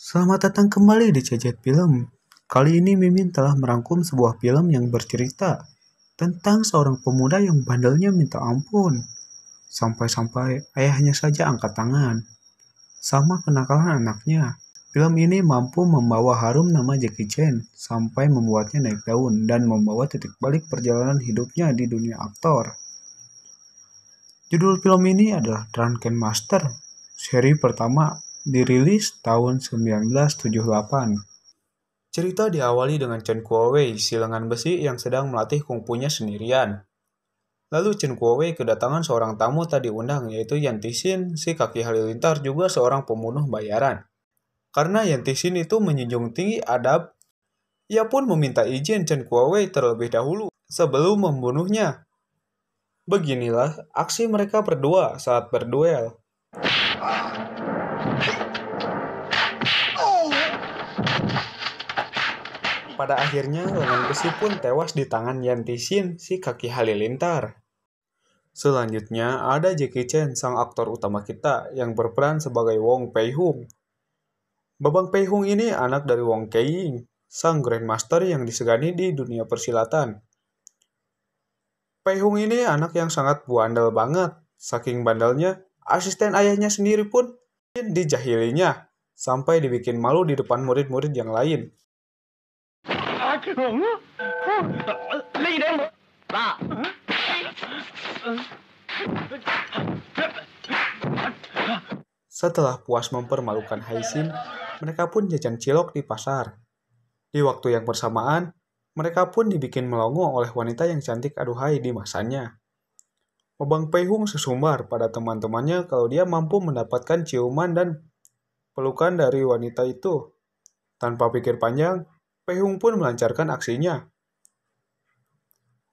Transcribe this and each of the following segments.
Selamat datang kembali di Jajet Film. Kali ini Mimin telah merangkum sebuah film yang bercerita tentang seorang pemuda yang bandelnya minta ampun. Sampai-sampai ayahnya saja angkat tangan. Sama kenakalan anaknya. Film ini mampu membawa harum nama Jackie Chan sampai membuatnya naik daun dan membawa titik balik perjalanan hidupnya di dunia aktor. Judul film ini adalah Drunken Master. Seri pertama dirilis tahun 1978. Cerita diawali dengan Chen Kuowei, si lengan besi yang sedang melatih kungfunya sendirian. Lalu Chen Kuowei kedatangan seorang tamu tak diundang, yaitu Yan Tixin, si kaki halilintar juga seorang pembunuh bayaran. Karena Yan Tixin itu menjunjung tinggi adab, ia pun meminta izin Chen Kuowei terlebih dahulu sebelum membunuhnya. Beginilah aksi mereka berdua saat berduel. Pada akhirnya, lengan besi pun tewas di tangan Yan Tixin, si kaki halilintar. Selanjutnya, ada Jackie Chan, sang aktor utama kita, yang berperan sebagai Wong Pei-hung. Babang Pei-hung ini anak dari Wong Kei-ying, sang Grandmaster yang disegani di dunia persilatan. Pei-hung ini anak yang sangat bandel banget. Saking bandelnya, asisten ayahnya sendiri pun dijahilinya, sampai dibikin malu di depan murid-murid yang lain. Setelah puas mempermalukan Haixin, mereka pun jajan cilok di pasar. Di waktu yang bersamaan, mereka pun dibikin melongo oleh wanita yang cantik aduhai di masanya. Babang Pei-hung sesumbar pada teman-temannya kalau dia mampu mendapatkan ciuman dan pelukan dari wanita itu. Tanpa pikir panjang, Pei-hung pun melancarkan aksinya.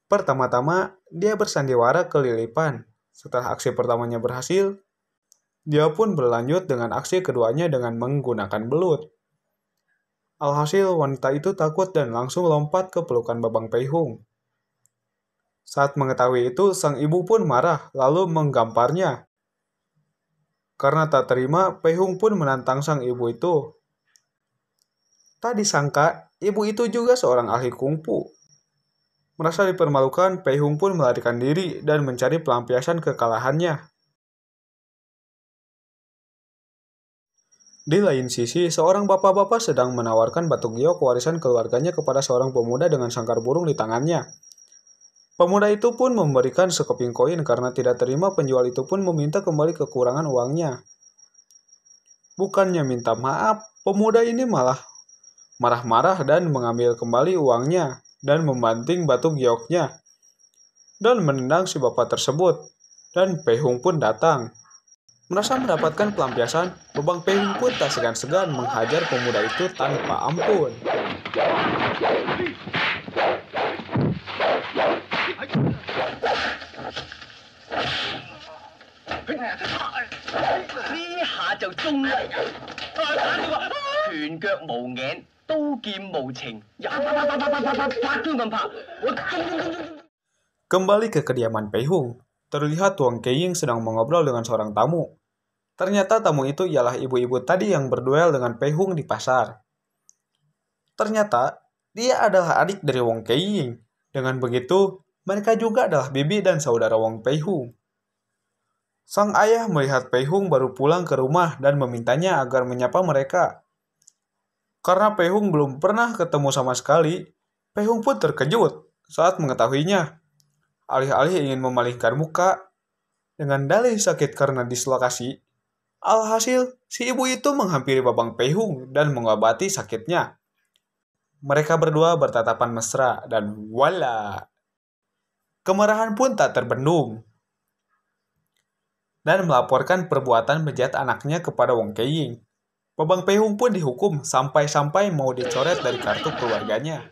Pertama-tama, dia bersandiwara ke Lilipan. Setelah aksi pertamanya berhasil, dia pun berlanjut dengan aksi keduanya dengan menggunakan belut. Alhasil, wanita itu takut dan langsung lompat ke pelukan Babang Pei-hung. Saat mengetahui itu, sang ibu pun marah lalu menggamparnya. Karena tak terima, Pei-hung pun menantang sang ibu itu. Tak disangka, ibu itu juga seorang ahli kungfu. Merasa dipermalukan, Pei-hung pun melarikan diri dan mencari pelampiasan kekalahannya. Di lain sisi, seorang bapak-bapak sedang menawarkan batu giok warisan keluarganya kepada seorang pemuda dengan sangkar burung di tangannya. Pemuda itu pun memberikan sekeping koin karena tidak terima, penjual itu pun meminta kembali kekurangan uangnya. Bukannya minta maaf, pemuda ini malah marah-marah dan mengambil kembali uangnya dan membanting batu gioknya dan menendang si bapak tersebut. Dan Pei-hung pun datang. Merasa mendapatkan pelampiasan, Babang Pei-hung pun tak segan-segan menghajar pemuda itu tanpa ampun. Kembali ke kediaman Pei-hung, terlihat Wong Kei-ying sedang mengobrol dengan seorang tamu. Ternyata tamu itu ialah ibu-ibu tadi yang berduel dengan Pei-hung di pasar. Ternyata dia adalah adik dari Wong Kei-ying. Dengan begitu, mereka juga adalah bibi dan saudara Wong Pei-hung. Sang ayah melihat Pei-hung baru pulang ke rumah dan memintanya agar menyapa mereka. Karena Pei-hung belum pernah ketemu sama sekali, Pei-hung pun terkejut saat mengetahuinya. Alih-alih ingin memalingkan muka dengan dalih sakit karena dislokasi, alhasil si ibu itu menghampiri Babang Pei-hung dan mengobati sakitnya. Mereka berdua bertatapan mesra dan wala, kemarahan pun tak terbendung dan melaporkan perbuatan bejat anaknya kepada Wong Kei-ying. Babang Pei-hung pun dihukum sampai-sampai mau dicoret dari kartu keluarganya.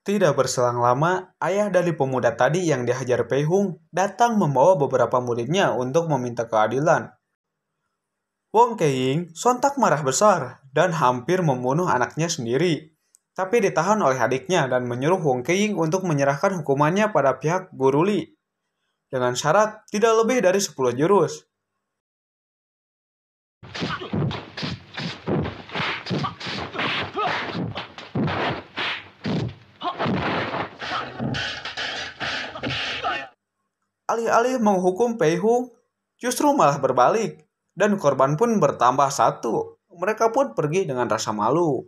Tidak berselang lama, ayah dari pemuda tadi yang dihajar Pei-hung datang membawa beberapa muridnya untuk meminta keadilan. Wong Kei-ying sontak marah besar dan hampir membunuh anaknya sendiri, tapi ditahan oleh adiknya dan menyuruh Wong Kei-ying untuk menyerahkan hukumannya pada pihak Guru Li dengan syarat tidak lebih dari 10 jurus. Alih-alih menghukum Pei Hung, justru malah berbalik, dan korban pun bertambah satu. Mereka pun pergi dengan rasa malu.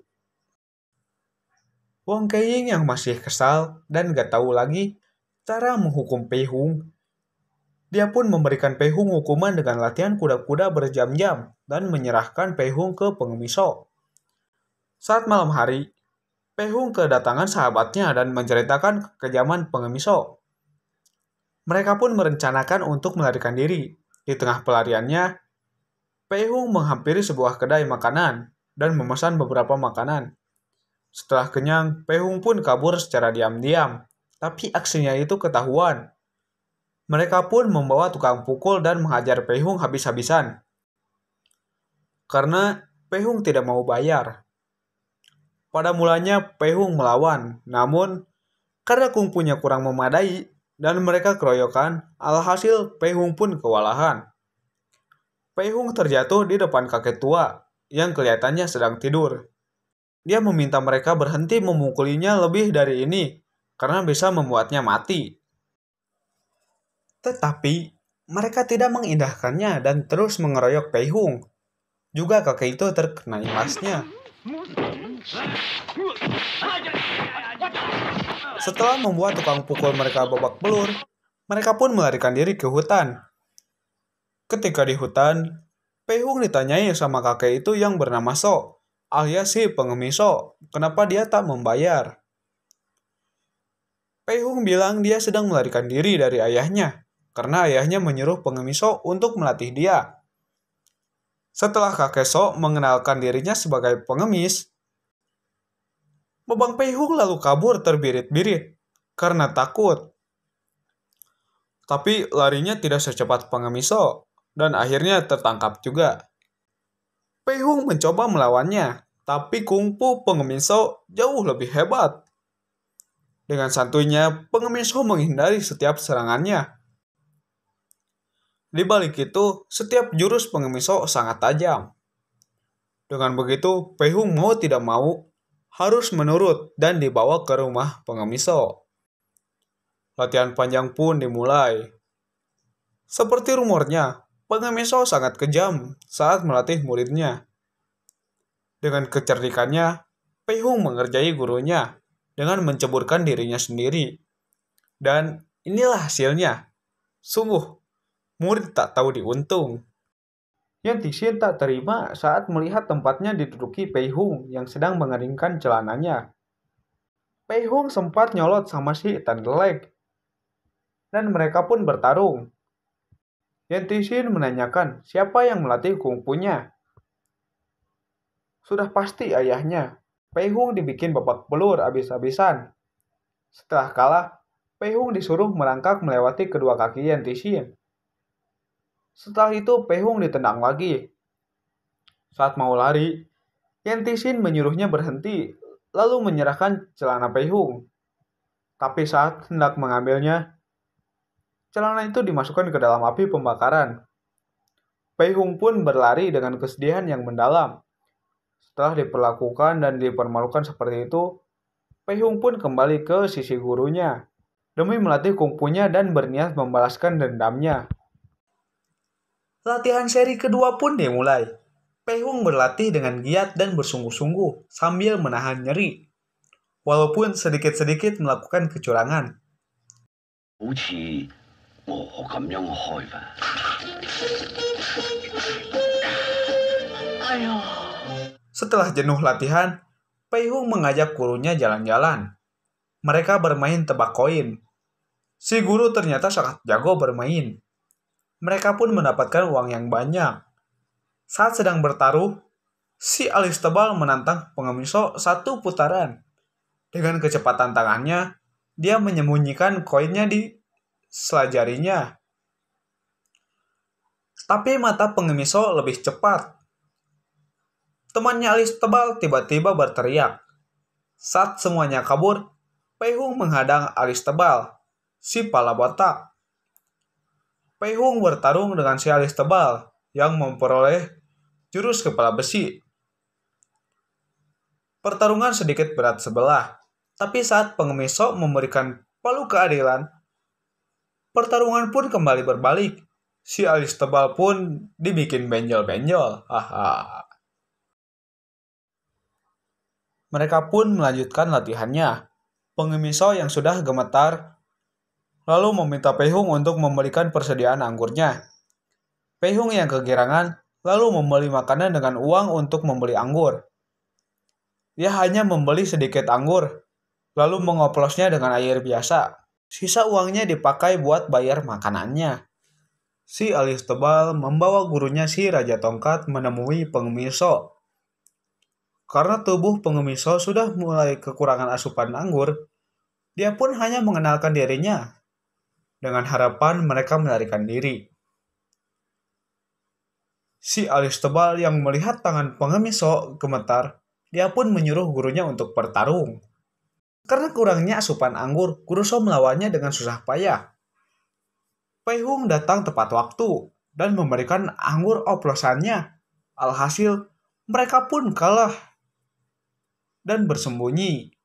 Wang Keiying yang masih kesal dan gak tahu lagi cara menghukum Pei Hung. Dia pun memberikan Pei Hung hukuman dengan latihan kuda-kuda berjam-jam dan menyerahkan Pei Hung ke pengemis So. Saat malam hari, Pei Hung kedatangan sahabatnya dan menceritakan kekejaman pengemis So. Mereka pun merencanakan untuk melarikan diri. Di tengah pelariannya, Pei Hung menghampiri sebuah kedai makanan dan memesan beberapa makanan. Setelah kenyang, Pei Hung pun kabur secara diam-diam, tapi aksinya itu ketahuan. Mereka pun membawa tukang pukul dan menghajar Pei Hung habis-habisan. Karena Pei Hung tidak mau bayar. Pada mulanya Pei Hung melawan, namun karena kungfunya kurang memadai dan mereka keroyokan, alhasil Pei Hung pun kewalahan. Pei Hung terjatuh di depan kakek tua yang kelihatannya sedang tidur. Dia meminta mereka berhenti memukulinya lebih dari ini karena bisa membuatnya mati. Tetapi mereka tidak mengindahkannya dan terus mengeroyok Pei Hung. Juga kakek itu terkena imbasnya. Setelah membuat tukang pukul mereka babak belur, mereka pun melarikan diri ke hutan. Ketika di hutan, Pei Hung ditanyai sama kakek itu yang bernama So, alias si pengemis So, kenapa dia tak membayar. Pei Hung bilang dia sedang melarikan diri dari ayahnya, karena ayahnya menyuruh pengemis So untuk melatih dia. Setelah kakek So mengenalkan dirinya sebagai pengemis, Babang Pei Hung lalu kabur terbirit-birit karena takut. Tapi larinya tidak secepat pengemis So, dan akhirnya tertangkap juga. Pei Hung mencoba melawannya, tapi kungfu pengemis So jauh lebih hebat. Dengan santuinya, pengemis So menghindari setiap serangannya. Di balik itu, setiap jurus pengemis So sangat tajam. Dengan begitu, Pei Hung mau tidak mau harus menurut dan dibawa ke rumah pengemis So. Latihan panjang pun dimulai. Seperti rumornya, pengemis So sangat kejam saat melatih muridnya. Dengan kecerdikannya, Pei Hung mengerjai gurunya dengan menceburkan dirinya sendiri. Dan inilah hasilnya. Sungguh, murid tak tahu diuntung. Yan Tixin tak terima saat melihat tempatnya diduduki Pei Hung yang sedang mengeringkan celananya. Pei Hung sempat nyolot sama si Thunderleg, dan mereka pun bertarung. Yan Tixin menanyakan siapa yang melatih kungfunya. Sudah pasti ayahnya. Pei Hung dibikin babak belur abis-abisan. Setelah kalah, Pei Hung disuruh merangkak melewati kedua kaki Yan Tixin. Setelah itu Pei Hung ditendang lagi. Saat mau lari, Yan Tixin menyuruhnya berhenti, lalu menyerahkan celana Pei Hung. Tapi saat hendak mengambilnya, celana itu dimasukkan ke dalam api pembakaran. Pei Hung pun berlari dengan kesedihan yang mendalam. Setelah diperlakukan dan dipermalukan seperti itu, Pei Hung pun kembali ke sisi gurunya demi melatih kungfunya dan berniat membalaskan dendamnya. Latihan seri kedua pun dimulai. Pei Hung berlatih dengan giat dan bersungguh-sungguh sambil menahan nyeri, walaupun sedikit-sedikit melakukan kecurangan. Setelah jenuh latihan, Pei Hung mengajak gurunya jalan-jalan. Mereka bermain tebak koin. Si guru ternyata sangat jago bermain. Mereka pun mendapatkan uang yang banyak. Saat sedang bertaruh, si alis tebal menantang pengemis So satu putaran. Dengan kecepatan tangannya, dia menyembunyikan koinnya di sela jarinya. Tapi mata pengemis So lebih cepat. Temannya alis tebal tiba-tiba berteriak. Saat semuanya kabur, Pei Hung menghadang alis tebal, si pala botak. Pei Hung bertarung dengan si alis tebal yang memperoleh jurus kepala besi. Pertarungan sedikit berat sebelah, tapi saat pengemis So memberikan palu keadilan, Pertarungan pun kembali berbalik. Si alis tebal pun dibikin benjol-benjol. Haha. Mereka pun melanjutkan latihannya. Pengemisau yang sudah gemetar lalu meminta Pei Hung untuk memberikan persediaan anggurnya. Pei Hung yang kegirangan lalu membeli makanan dengan uang untuk membeli anggur. Dia hanya membeli sedikit anggur, lalu mengoplosnya dengan air biasa. Sisa uangnya dipakai buat bayar makanannya. Si alis tebal membawa gurunya si Raja Tongkat menemui pengemisau. Karena tubuh pengemisau sudah mulai kekurangan asupan anggur, dia pun hanya mengenalkan dirinya. Dengan harapan mereka melarikan diri. Si alis tebal yang melihat tangan pengemisau gemetar, dia pun menyuruh gurunya untuk bertarung. Karena kurangnya asupan anggur, guru Shou melawannya dengan susah payah. Pei Hung datang tepat waktu dan memberikan anggur oplosannya. Alhasil, mereka pun kalah dan bersembunyi.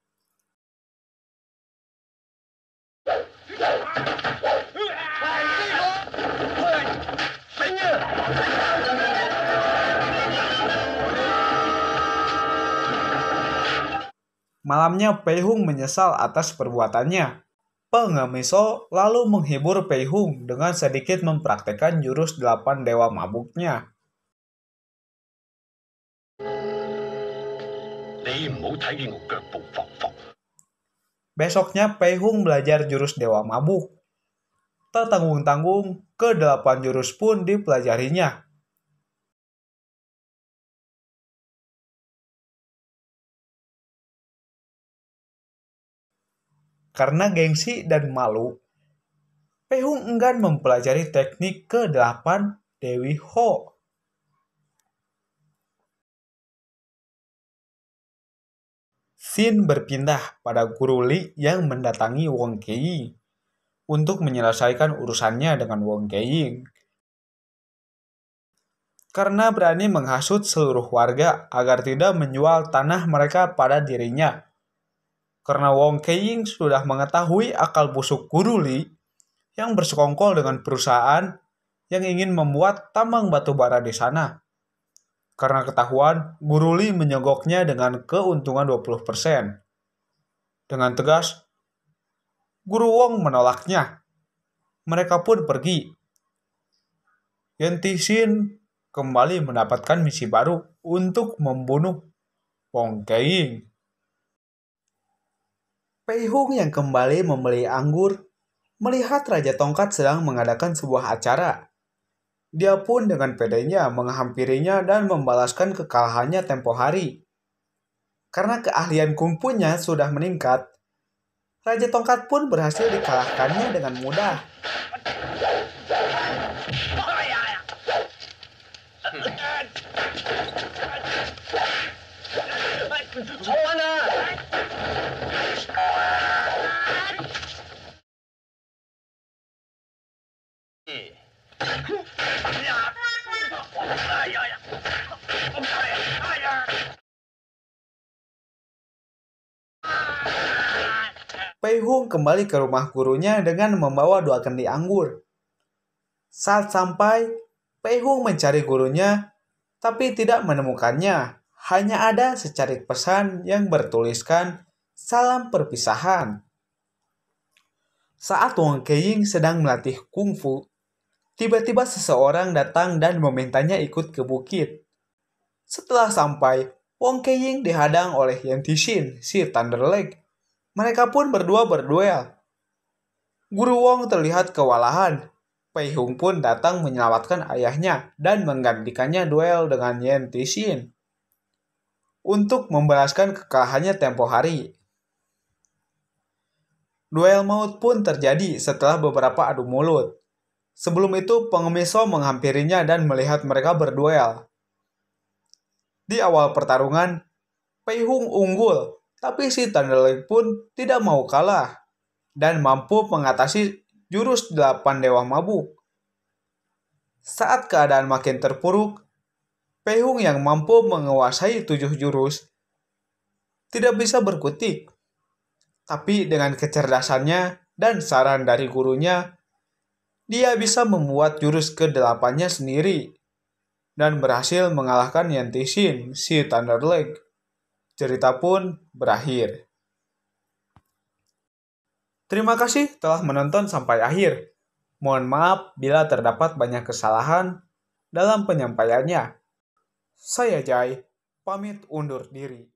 Malamnya Pei Hung menyesal atas perbuatannya. Pengemisau lalu menghibur Pei Hung dengan sedikit mempraktekkan jurus 8 dewa mabuknya. Besoknya Pei Hung belajar jurus dewa mabuk. Tak tanggung-tanggung, ke-8 jurus pun dipelajarinya. Karena gengsi dan malu, Pei Hung enggan mempelajari teknik ke-8 Dewi Ho. Scene berpindah pada Guru Li yang mendatangi Wong Keiying untuk menyelesaikan urusannya dengan Wong Keiying. Karena berani menghasut seluruh warga agar tidak menjual tanah mereka pada dirinya. Karena Wong Keiying sudah mengetahui akal busuk Guru Li yang bersekongkol dengan perusahaan yang ingin membuat tambang batu bara di sana. Karena ketahuan, Guru Li menyogoknya dengan keuntungan 20%. Dengan tegas, Guru Wong menolaknya. Mereka pun pergi. Yen Tixin kembali mendapatkan misi baru untuk membunuh Wong Keiying. Pei Hung yang kembali membeli anggur melihat Raja Tongkat sedang mengadakan sebuah acara. Dia pun dengan pedenya menghampirinya dan membalaskan kekalahannya tempo hari. Karena keahlian kungfunya sudah meningkat, Raja Tongkat pun berhasil dikalahkannya dengan mudah. Pei Hung kembali ke rumah gurunya dengan membawa 2 kendi anggur. Saat sampai, Pei Hung mencari gurunya, tapi tidak menemukannya. Hanya ada secarik pesan yang bertuliskan salam perpisahan. Saat Wong Keiying sedang melatih kungfu, tiba-tiba seseorang datang dan memintanya ikut ke bukit. Setelah sampai, Wong Keiying dihadang oleh Yen Tixin, si Thunderleg. Mereka pun berdua berduel. Guru Wong terlihat kewalahan. Pei Hung pun datang menyelamatkan ayahnya dan menggantikannya duel dengan Yen Tixin untuk membalaskan kekalahannya tempo hari. Duel maut pun terjadi setelah beberapa adu mulut. Sebelum itu, pengemisau menghampirinya dan melihat mereka berduel. Di awal pertarungan, Pei Hung unggul, tapi si Thunderleg pun tidak mau kalah dan mampu mengatasi jurus 8 dewa mabuk. Saat keadaan makin terpuruk, Pei Hung yang mampu menguasai 7 jurus tidak bisa berkutik. Tapi dengan kecerdasannya dan saran dari gurunya, Dia bisa membuat jurus ke-8-nya sendiri dan berhasil mengalahkan Yanti Shin, si Thunderleg. Cerita pun berakhir. Terima kasih telah menonton sampai akhir. Mohon maaf bila terdapat banyak kesalahan dalam penyampaiannya. Saya Jai, pamit undur diri.